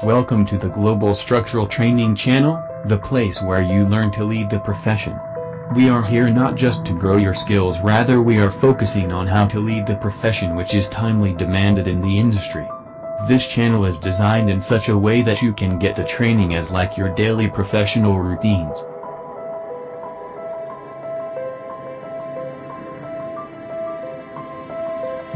Welcome to the Global Structural Training Channel, the place where you learn to lead the profession. We are here not just to grow your skills, rather we are focusing on how to lead the profession, which is timely demanded in the industry. This channel is designed in such a way that you can get the training as like your daily professional routines.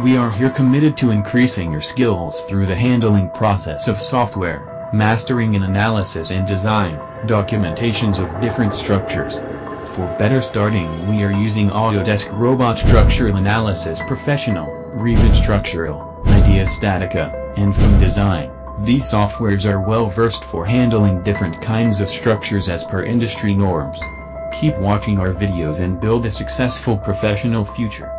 We are here committed to increasing your skills through the handling process of software, mastering in analysis and design, documentations of different structures. For better starting, we are using Autodesk Robot Structural Analysis Professional, Revit Structural, Idea Statica, and From Design. These softwares are well versed for handling different kinds of structures as per industry norms. Keep watching our videos and build a successful professional future.